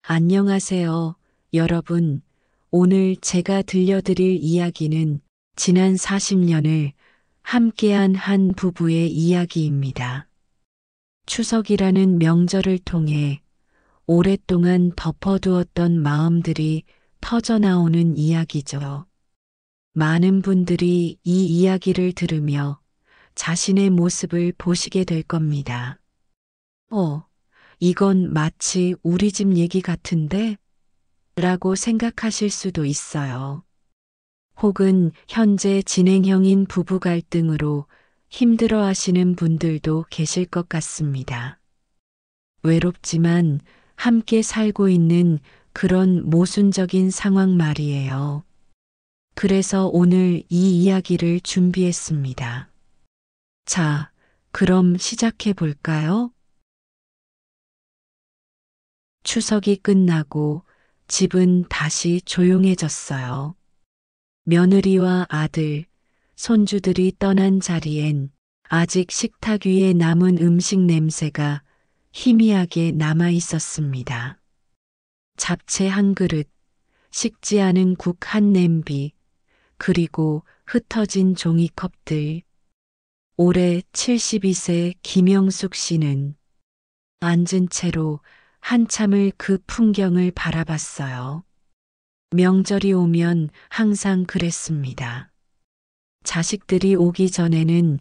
안녕하세요, 여러분. 오늘 제가 들려드릴 이야기는 지난 40년을 함께한 한 부부의 이야기입니다. 추석이라는 명절을 통해 오랫동안 덮어두었던 마음들이 터져나오는 이야기죠. 많은 분들이 이 이야기를 들으며 자신의 모습을 보시게 될 겁니다. 이건 마치 우리 집 얘기 같은데? 라고 생각하실 수도 있어요. 혹은 현재 진행형인 부부 갈등으로 힘들어 하시는 분들도 계실 것 같습니다. 외롭지만 함께 살고 있는 그런 모순적인 상황 말이에요. 그래서 오늘 이 이야기를 준비했습니다. 자, 그럼 시작해 볼까요? 추석이 끝나고 집은 다시 조용해졌어요. 며느리와 아들, 손주들이 떠난 자리엔 아직 식탁 위에 남은 음식 냄새가 희미하게 남아 있었습니다. 잡채 한 그릇, 식지 않은 국 한 냄비, 그리고 흩어진 종이컵들. 올해 72세 김영숙 씨는 앉은 채로 한참을 그 풍경을 바라봤어요. 명절이 오면 항상 그랬습니다. 자식들이 오기 전에는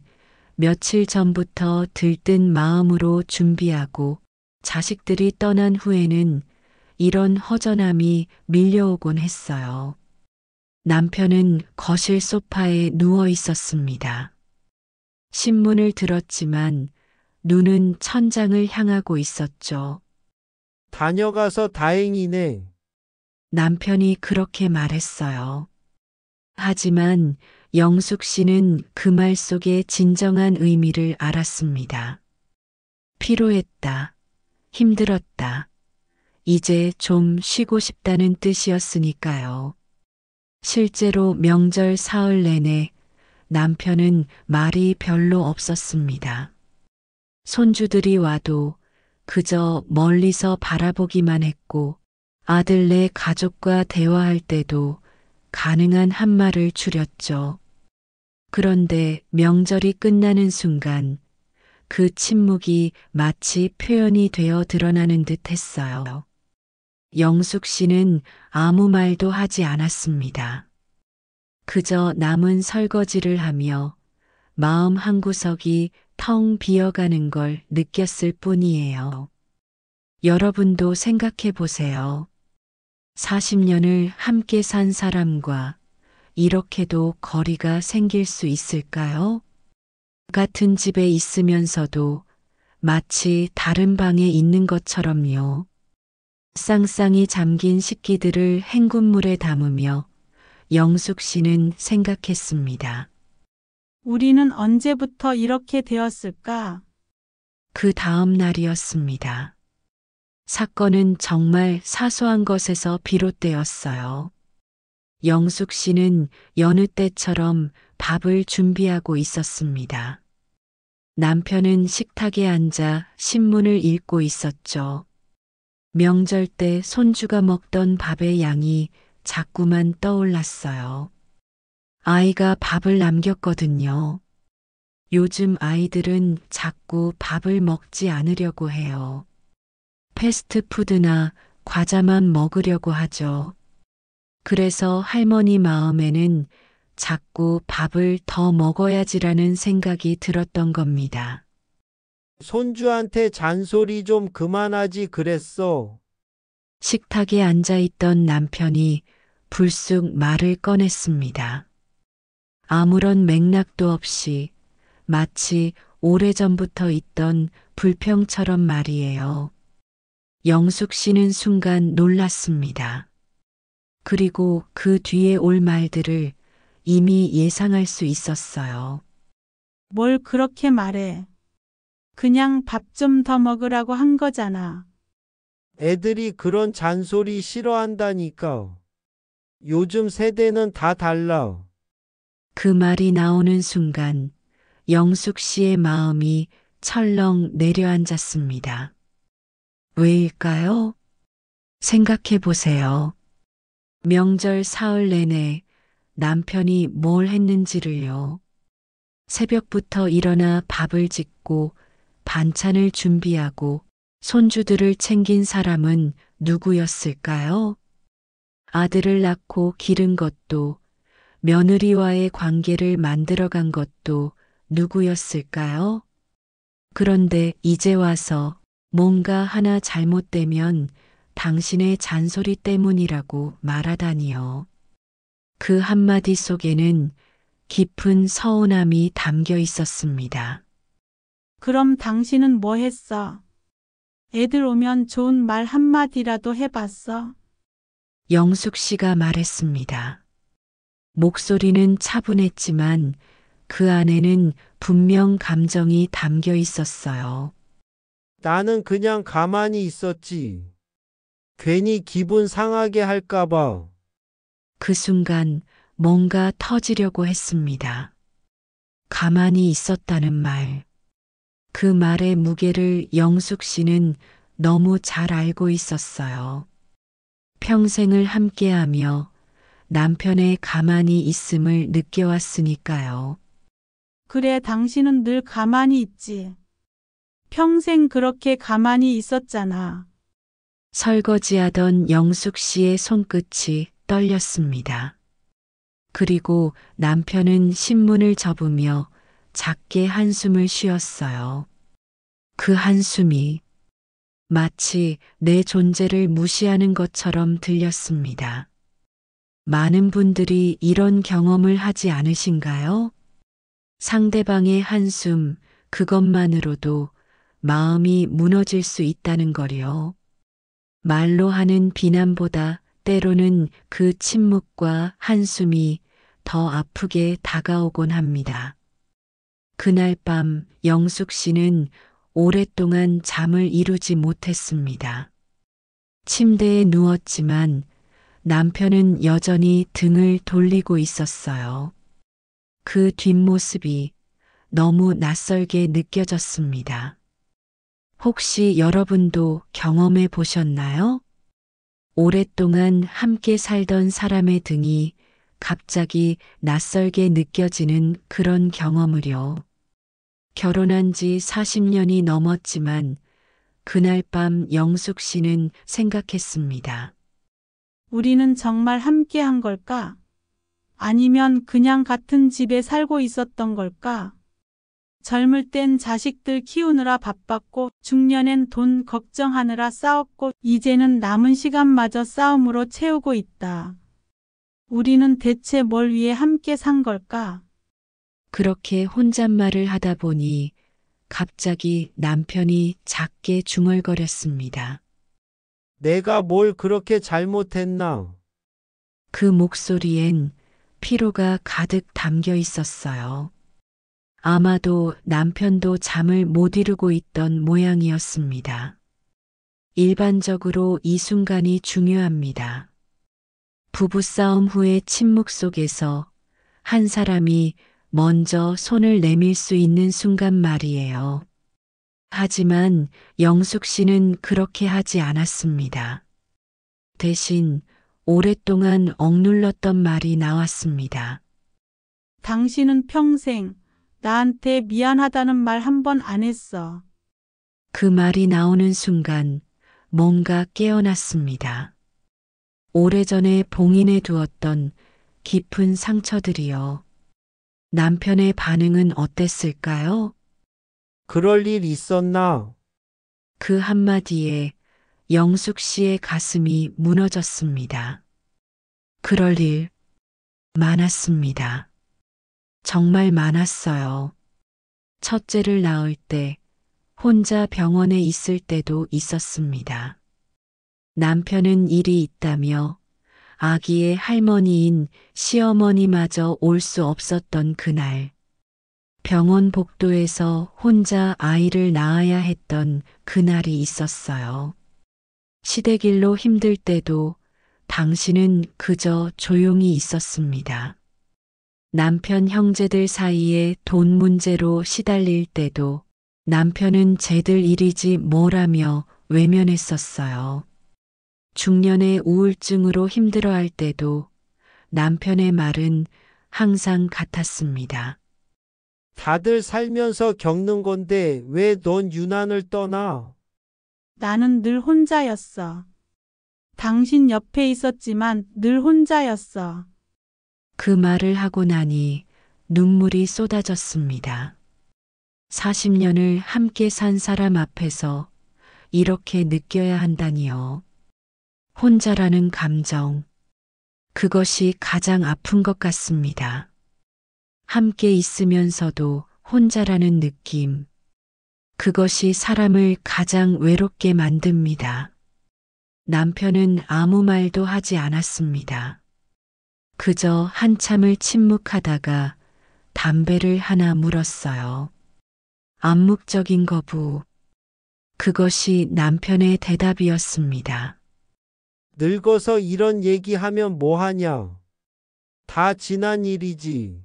며칠 전부터 들뜬 마음으로 준비하고 자식들이 떠난 후에는 이런 허전함이 밀려오곤 했어요. 남편은 거실 소파에 누워 있었습니다. 신문을 들었지만 눈은 천장을 향하고 있었죠. 다녀가서 다행이네. 남편이 그렇게 말했어요. 하지만 영숙 씨는 그 말 속에 진정한 의미를 알았습니다. 피로했다. 힘들었다. 이제 좀 쉬고 싶다는 뜻이었으니까요. 실제로 명절 사흘 내내 남편은 말이 별로 없었습니다. 손주들이 와도 그저 멀리서 바라보기만 했고 아들네 가족과 대화할 때도 가능한 한 말을 줄였죠. 그런데 명절이 끝나는 순간 그 침묵이 마치 표현이 되어 드러나는 듯 했어요. 영숙 씨는 아무 말도 하지 않았습니다. 그저 남은 설거지를 하며 마음 한구석이 텅 비어가는 걸 느꼈을 뿐이에요. 여러분도 생각해 보세요. 40년을 함께 산 사람과 이렇게도 거리가 생길 수 있을까요? 같은 집에 있으면서도 마치 다른 방에 있는 것처럼요. 쌍쌍이 잠긴 식기들을 헹굼물에 담으며 영숙 씨는 생각했습니다. 우리는 언제부터 이렇게 되었을까? 그 다음 날이었습니다. 사건은 정말 사소한 것에서 비롯되었어요. 영숙 씨는 여느 때처럼 밥을 준비하고 있었습니다. 남편은 식탁에 앉아 신문을 읽고 있었죠. 명절 때 손주가 먹던 밥의 양이 자꾸만 떠올랐어요. 아이가 밥을 남겼거든요. 요즘 아이들은 자꾸 밥을 먹지 않으려고 해요. 패스트푸드나 과자만 먹으려고 하죠. 그래서 할머니 마음에는 자꾸 밥을 더 먹어야지라는 생각이 들었던 겁니다. 손주한테 잔소리 좀 그만하지 그랬어. 식탁에 앉아 있던 남편이 불쑥 말을 꺼냈습니다. 아무런 맥락도 없이 마치 오래전부터 있던 불평처럼 말이에요. 영숙 씨는 순간 놀랐습니다. 그리고 그 뒤에 올 말들을 이미 예상할 수 있었어요. 뭘 그렇게 말해? 그냥 밥 좀 더 먹으라고 한 거잖아. 애들이 그런 잔소리 싫어한다니까. 요즘 세대는 다 달라. 그 말이 나오는 순간 영숙 씨의 마음이 철렁 내려앉았습니다. 왜일까요? 생각해 보세요. 명절 사흘 내내 남편이 뭘 했는지를요. 새벽부터 일어나 밥을 짓고 반찬을 준비하고 손주들을 챙긴 사람은 누구였을까요? 아들을 낳고 기른 것도 며느리와의 관계를 만들어간 것도 누구였을까요? 그런데 이제 와서 뭔가 하나 잘못되면 당신의 잔소리 때문이라고 말하다니요. 그 한마디 속에는 깊은 서운함이 담겨 있었습니다. 그럼 당신은 뭐 했어? 애들 오면 좋은 말 한마디라도 해봤어? 영숙 씨가 말했습니다. 목소리는 차분했지만 그 안에는 분명 감정이 담겨 있었어요. 나는 그냥 가만히 있었지. 괜히 기분 상하게 할까봐. 그 순간 뭔가 터지려고 했습니다. 가만히 있었다는 말. 그 말의 무게를 영숙 씨는 너무 잘 알고 있었어요. 평생을 함께하며 남편의 가만히 있음을 느껴왔으니까요. 그래, 당신은 늘 가만히 있지. 평생 그렇게 가만히 있었잖아. 설거지하던 영숙 씨의 손끝이 떨렸습니다. 그리고 남편은 신문을 접으며 작게 한숨을 쉬었어요. 그 한숨이 마치 내 존재를 무시하는 것처럼 들렸습니다. 많은 분들이 이런 경험을 하지 않으신가요? 상대방의 한숨, 그것만으로도 마음이 무너질 수 있다는 거요. 말로 하는 비난보다 때로는 그 침묵과 한숨이 더 아프게 다가오곤 합니다. 그날 밤 영숙 씨는 오랫동안 잠을 이루지 못했습니다. 침대에 누웠지만 남편은 여전히 등을 돌리고 있었어요. 그 뒷모습이 너무 낯설게 느껴졌습니다. 혹시 여러분도 경험해 보셨나요? 오랫동안 함께 살던 사람의 등이 갑자기 낯설게 느껴지는 그런 경험을요. 결혼한 지 40년이 넘었지만 그날 밤 영숙 씨는 생각했습니다. 우리는 정말 함께 한 걸까? 아니면 그냥 같은 집에 살고 있었던 걸까? 젊을 땐 자식들 키우느라 바빴고 중년엔 돈 걱정하느라 싸웠고 이제는 남은 시간마저 싸움으로 채우고 있다. 우리는 대체 뭘 위해 함께 산 걸까? 그렇게 혼잣말을 하다 보니 갑자기 남편이 작게 중얼거렸습니다. 내가 뭘 그렇게 잘못했나? 그 목소리엔 피로가 가득 담겨 있었어요. 아마도 남편도 잠을 못 이루고 있던 모양이었습니다. 일반적으로 이 순간이 중요합니다. 부부싸움 후의 침묵 속에서 한 사람이 먼저 손을 내밀 수 있는 순간 말이에요. 하지만 영숙 씨는 그렇게 하지 않았습니다. 대신 오랫동안 억눌렀던 말이 나왔습니다. 당신은 평생 나한테 미안하다는 말 한 번 안 했어. 그 말이 나오는 순간 뭔가 깨어났습니다. 오래전에 봉인해 두었던 깊은 상처들이요. 남편의 반응은 어땠을까요? 그럴 일 있었나? 그 한마디에 영숙 씨의 가슴이 무너졌습니다. 그럴 일 많았습니다. 정말 많았어요. 첫째를 낳을 때, 혼자 병원에 있을 때도 있었습니다. 남편은 일이 있다며 아기의 할머니인 시어머니마저 올 수 없었던 그날, 병원 복도에서 혼자 아이를 낳아야 했던 그날이 있었어요. 시댁일로 힘들 때도 당신은 그저 조용히 있었습니다. 남편 형제들 사이에 돈 문제로 시달릴 때도 남편은 쟤들 일이지 뭐라며 외면했었어요. 중년의 우울증으로 힘들어할 때도 남편의 말은 항상 같았습니다. 다들 살면서 겪는 건데 왜 넌 유난을 떠나? 나는 늘 혼자였어. 당신 옆에 있었지만 늘 혼자였어. 그 말을 하고 나니 눈물이 쏟아졌습니다. 40년을 함께 산 사람 앞에서 이렇게 느껴야 한다니요. 혼자라는 감정. 그것이 가장 아픈 것 같습니다. 함께 있으면서도 혼자라는 느낌. 그것이 사람을 가장 외롭게 만듭니다. 남편은 아무 말도 하지 않았습니다. 그저 한참을 침묵하다가 담배를 하나 물었어요. 암묵적인 거부. 그것이 남편의 대답이었습니다. 늙어서 이런 얘기하면 뭐하냐? 다 지난 일이지.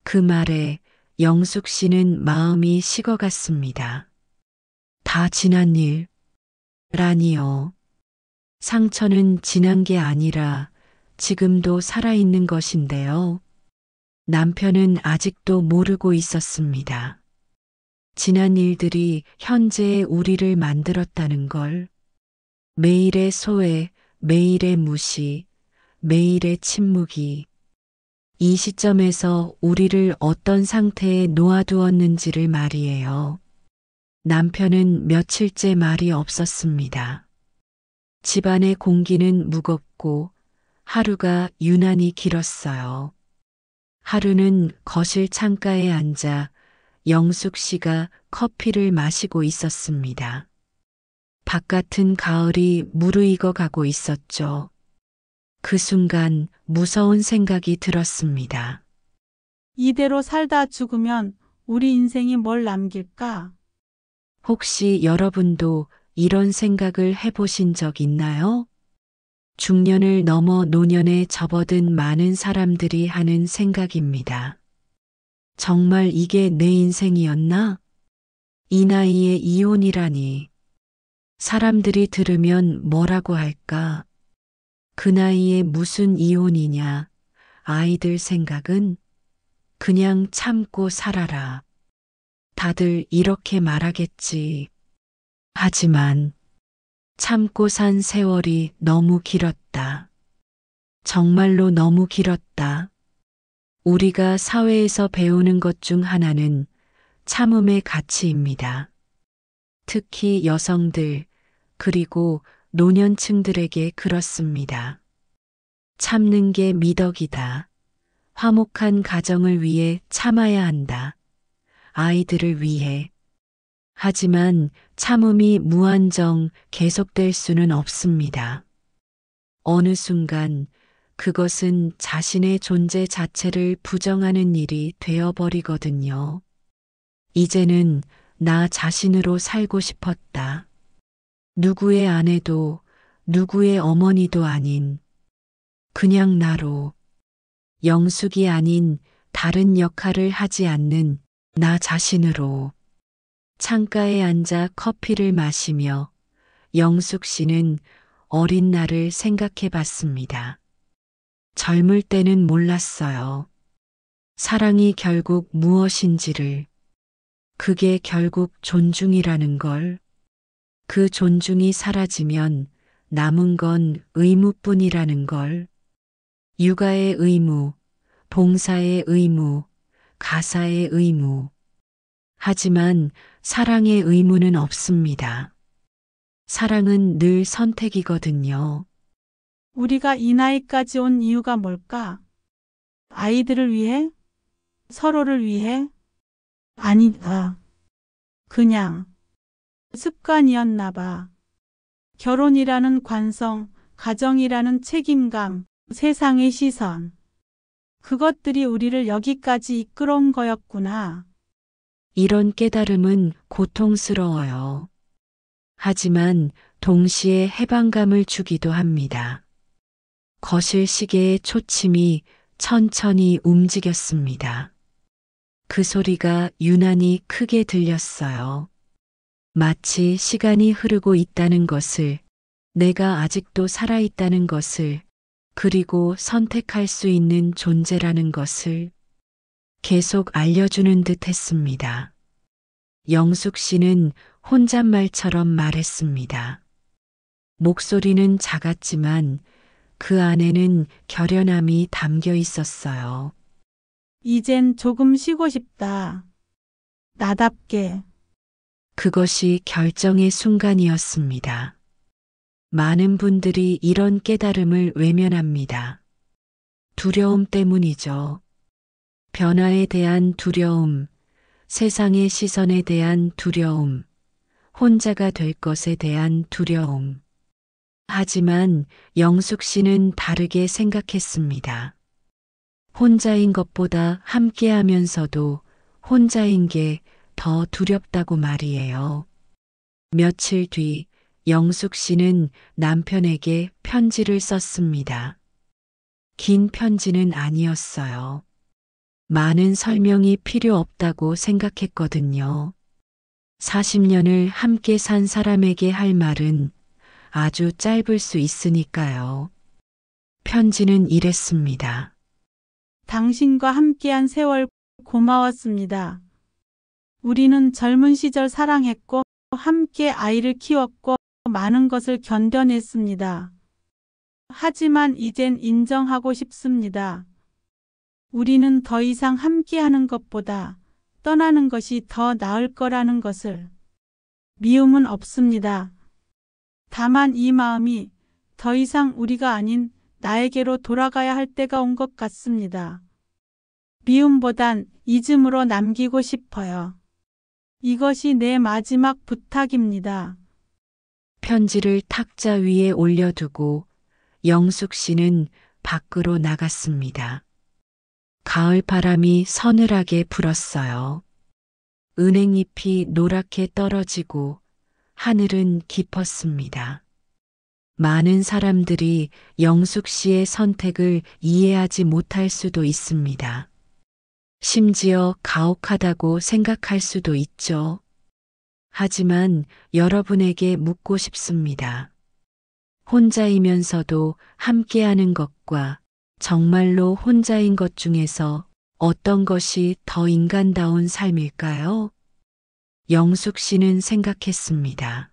그 말에 영숙 씨는 마음이 식어갔습니다. 다 지난 일라니요. 상처는 지난 게 아니라 지금도 살아있는 것인데요. 남편은 아직도 모르고 있었습니다. 지난 일들이 현재의 우리를 만들었다는 걸. 매일의 소외, 매일의 무시, 매일의 침묵이 이 시점에서 우리를 어떤 상태에 놓아두었는지를 말이에요. 남편은 며칠째 말이 없었습니다. 집안의 공기는 무겁고 하루가 유난히 길었어요. 하루는 거실 창가에 앉아 영숙 씨가 커피를 마시고 있었습니다. 바깥은 가을이 무르익어 가고 있었죠. 그 순간 무서운 생각이 들었습니다. 이대로 살다 죽으면 우리 인생이 뭘 남길까? 혹시 여러분도 이런 생각을 해보신 적 있나요? 중년을 넘어 노년에 접어든 많은 사람들이 하는 생각입니다. 정말 이게 내 인생이었나? 이 나이에 이혼이라니. 사람들이 들으면 뭐라고 할까? 그 나이에 무슨 이혼이냐? 아이들 생각은 그냥 참고 살아라. 다들 이렇게 말하겠지. 하지만 참고 산 세월이 너무 길었다. 정말로 너무 길었다. 우리가 사회에서 배우는 것 중 하나는 참음의 가치입니다. 특히 여성들, 그리고 노년층들에게 그렇습니다. 참는 게 미덕이다. 화목한 가정을 위해 참아야 한다. 아이들을 위해. 하지만 참음이 무한정 계속될 수는 없습니다. 어느 순간 그것은 자신의 존재 자체를 부정하는 일이 되어버리거든요. 이제는 나 자신으로 살고 싶었다. 누구의 아내도 누구의 어머니도 아닌 그냥 나로 영숙이 아닌 다른 역할을 하지 않는 나 자신으로 창가에 앉아 커피를 마시며 영숙 씨는 어린 나를 생각해 봤습니다. 젊을 때는 몰랐어요. 사랑이 결국 무엇인지를. 그게 결국 존중이라는 걸. 그 존중이 사라지면 남은 건 의무뿐이라는 걸. 육아의 의무, 봉사의 의무, 가사의 의무. 하지만 사랑의 의무는 없습니다. 사랑은 늘 선택이거든요. 우리가 이 나이까지 온 이유가 뭘까? 아이들을 위해? 서로를 위해? 아니다. 그냥 습관이었나 봐. 결혼이라는 관성, 가정이라는 책임감, 세상의 시선. 그것들이 우리를 여기까지 이끌어온 거였구나. 이런 깨달음은 고통스러워요. 하지만 동시에 해방감을 주기도 합니다. 거실 시계의 초침이 천천히 움직였습니다. 그 소리가 유난히 크게 들렸어요. 마치 시간이 흐르고 있다는 것을 내가 아직도 살아있다는 것을, 그리고 선택할 수 있는 존재라는 것을 계속 알려주는 듯 했습니다. 영숙 씨는 혼잣말처럼 말했습니다. 목소리는 작았지만 그 안에는 결연함이 담겨 있었어요. 이젠 조금 쉬고 싶다. 나답게. 그것이 결정의 순간이었습니다. 많은 분들이 이런 깨달음을 외면합니다. 두려움 때문이죠. 변화에 대한 두려움, 세상의 시선에 대한 두려움, 혼자가 될 것에 대한 두려움. 하지만 영숙 씨는 다르게 생각했습니다. 혼자인 것보다 함께 하면서도 혼자인 게 더 두렵다고 말이에요. 며칠 뒤 영숙 씨는 남편에게 편지를 썼습니다. 긴 편지는 아니었어요. 많은 설명이 필요 없다고 생각했거든요. 40년을 함께 산 사람에게 할 말은 아주 짧을 수 있으니까요. 편지는 이랬습니다. 당신과 함께한 세월 고마웠습니다. 우리는 젊은 시절 사랑했고 함께 아이를 키웠고 많은 것을 견뎌냈습니다. 하지만 이젠 인정하고 싶습니다. 우리는 더 이상 함께하는 것보다 떠나는 것이 더 나을 거라는 것을. 미움은 없습니다. 다만 이 마음이 더 이상 우리가 아닌 나에게로 돌아가야 할 때가 온 것 같습니다. 미움보단 잊음으로 남기고 싶어요. 이것이 내 마지막 부탁입니다. 편지를 탁자 위에 올려두고 영숙 씨는 밖으로 나갔습니다. 가을 바람이 서늘하게 불었어요. 은행잎이 노랗게 떨어지고 하늘은 깊었습니다. 많은 사람들이 영숙 씨의 선택을 이해하지 못할 수도 있습니다. 심지어 가혹하다고 생각할 수도 있죠. 하지만 여러분에게 묻고 싶습니다. 혼자이면서도 함께하는 것과 정말로 혼자인 것 중에서 어떤 것이 더 인간다운 삶일까요? 영숙 씨는 생각했습니다.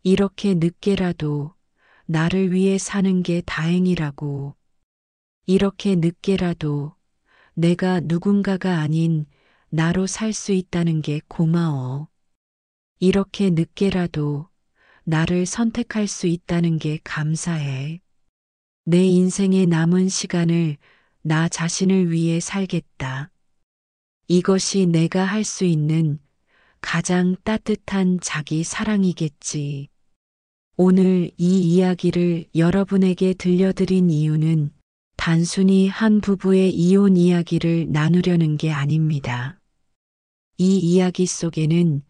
이렇게 늦게라도 나를 위해 사는 게 다행이라고. 이렇게 늦게라도 내가 누군가가 아닌 나로 살 수 있다는 게 고마워. 이렇게 늦게라도 나를 선택할 수 있다는 게 감사해. 내 인생의 남은 시간을 나 자신을 위해 살겠다. 이것이 내가 할 수 있는 가장 따뜻한 자기 사랑이겠지. 오늘 이 이야기를 여러분에게 들려드린 이유는 단순히 한 부부의 이혼 이야기를 나누려는 게 아닙니다. 이 이야기 속에는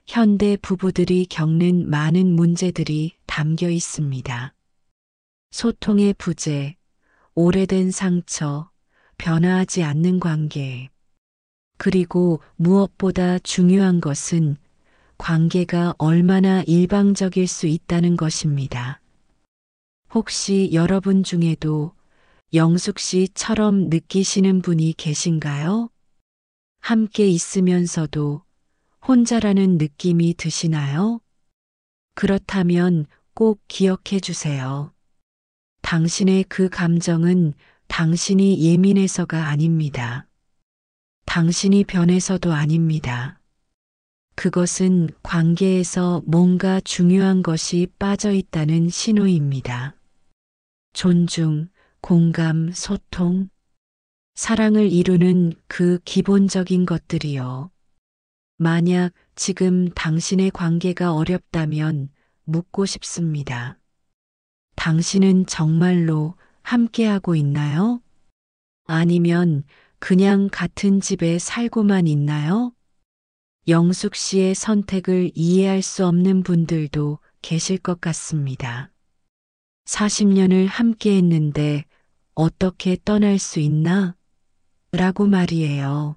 현대 부부들이 겪는 많은 문제들이 담겨 있습니다. 소통의 부재, 오래된 상처, 변화하지 않는 관계. 그리고 무엇보다 중요한 것은 관계가 얼마나 일방적일 수 있다는 것입니다. 혹시 여러분 중에도 영숙 씨처럼 느끼시는 분이 계신가요? 함께 있으면서도 혼자라는 느낌이 드시나요? 그렇다면 꼭 기억해 주세요. 당신의 그 감정은 당신이 예민해서가 아닙니다. 당신이 변해서도 아닙니다. 그것은 관계에서 뭔가 중요한 것이 빠져 있다는 신호입니다. 존중, 공감, 소통, 사랑을 이루는 그 기본적인 것들이요. 만약 지금 당신의 관계가 어렵다면 묻고 싶습니다. 당신은 정말로 함께하고 있나요? 아니면 그냥 같은 집에 살고만 있나요? 영숙 씨의 선택을 이해할 수 없는 분들도 계실 것 같습니다. 40년을 함께 했는데 어떻게 떠날 수 있나? 라고 말이에요.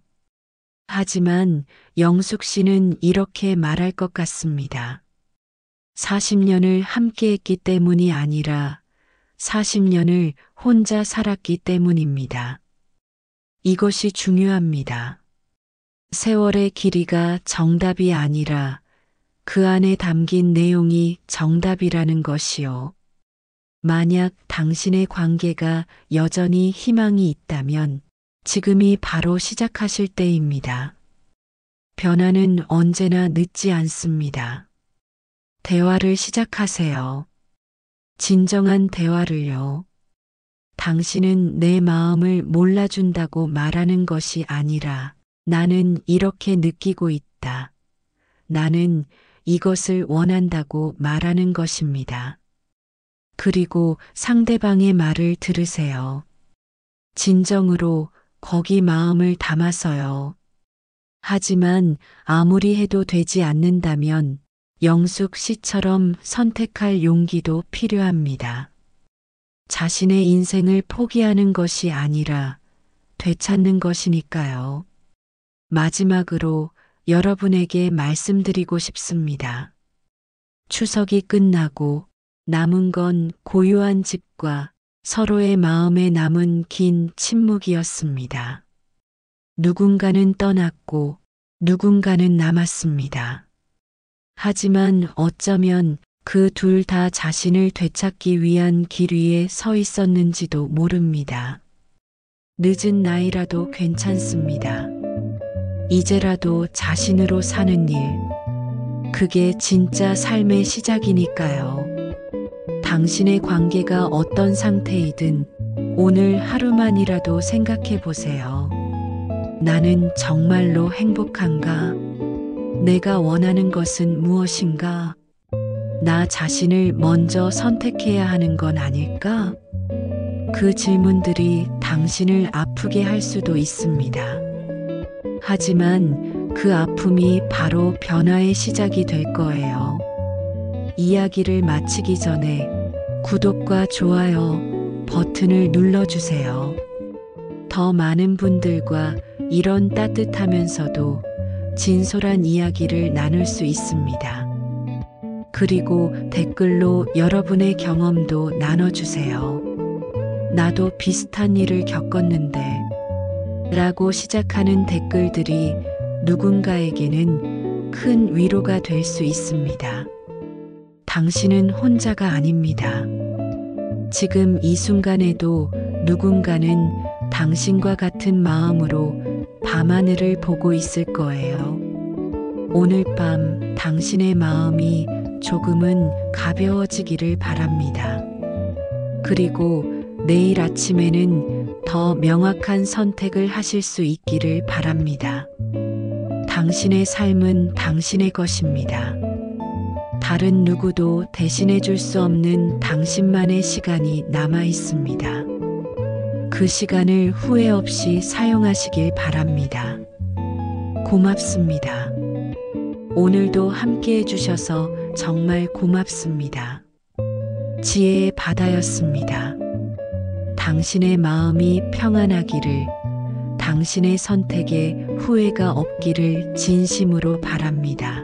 하지만 영숙 씨는 이렇게 말할 것 같습니다. 40년을 함께 했기 때문이 아니라 40년을 혼자 살았기 때문입니다. 이것이 중요합니다. 세월의 길이가 정답이 아니라 그 안에 담긴 내용이 정답이라는 것이요. 만약 당신의 관계가 여전히 희망이 있다면 지금이 바로 시작하실 때입니다. 변화는 언제나 늦지 않습니다. 대화를 시작하세요. 진정한 대화를요. 당신은 내 마음을 몰라준다고 말하는 것이 아니라 나는 이렇게 느끼고 있다. 나는 이것을 원한다고 말하는 것입니다. 그리고 상대방의 말을 들으세요. 진정으로 거기 마음을 담아서요. 하지만 아무리 해도 되지 않는다면 영숙 씨처럼 선택할 용기도 필요합니다. 자신의 인생을 포기하는 것이 아니라 되찾는 것이니까요. 마지막으로 여러분에게 말씀드리고 싶습니다. 추석이 끝나고 남은 건 고요한 집과 서로의 마음에 남은 긴 침묵이었습니다. 누군가는 떠났고 누군가는 남았습니다. 하지만 어쩌면 그 둘 다 자신을 되찾기 위한 길 위에 서 있었는지도 모릅니다. 늦은 나이라도 괜찮습니다. 이제라도 자신으로 사는 일, 그게 진짜 삶의 시작이니까요. 당신의 관계가 어떤 상태이든 오늘 하루만이라도 생각해 보세요. 나는 정말로 행복한가? 내가 원하는 것은 무엇인가? 나 자신을 먼저 선택해야 하는 건 아닐까? 그 질문들이 당신을 아프게 할 수도 있습니다. 하지만 그 아픔이 바로 변화의 시작이 될 거예요. 이야기를 마치기 전에 구독과 좋아요 버튼을 눌러주세요. 더 많은 분들과 이런 따뜻하면서도 진솔한 이야기를 나눌 수 있습니다. 그리고 댓글로 여러분의 경험도 나눠주세요. 나도 비슷한 일을 겪었는데 라고 시작하는 댓글들이 누군가에게는 큰 위로가 될 수 있습니다. 당신은 혼자가 아닙니다. 지금 이 순간에도 누군가는 당신과 같은 마음으로 밤하늘을 보고 있을 거예요. 오늘 밤 당신의 마음이 조금은 가벼워지기를 바랍니다. 그리고 내일 아침에는 더 명확한 선택을 하실 수 있기를 바랍니다. 당신의 삶은 당신의 것입니다. 다른 누구도 대신해 줄 수 없는 당신만의 시간이 남아 있습니다. 그 시간을 후회 없이 사용하시길 바랍니다. 고맙습니다. 오늘도 함께 해주셔서 정말 고맙습니다. 지혜의 바다였습니다. 당신의 마음이 평안하기를, 당신의 선택에 후회가 없기를 진심으로 바랍니다.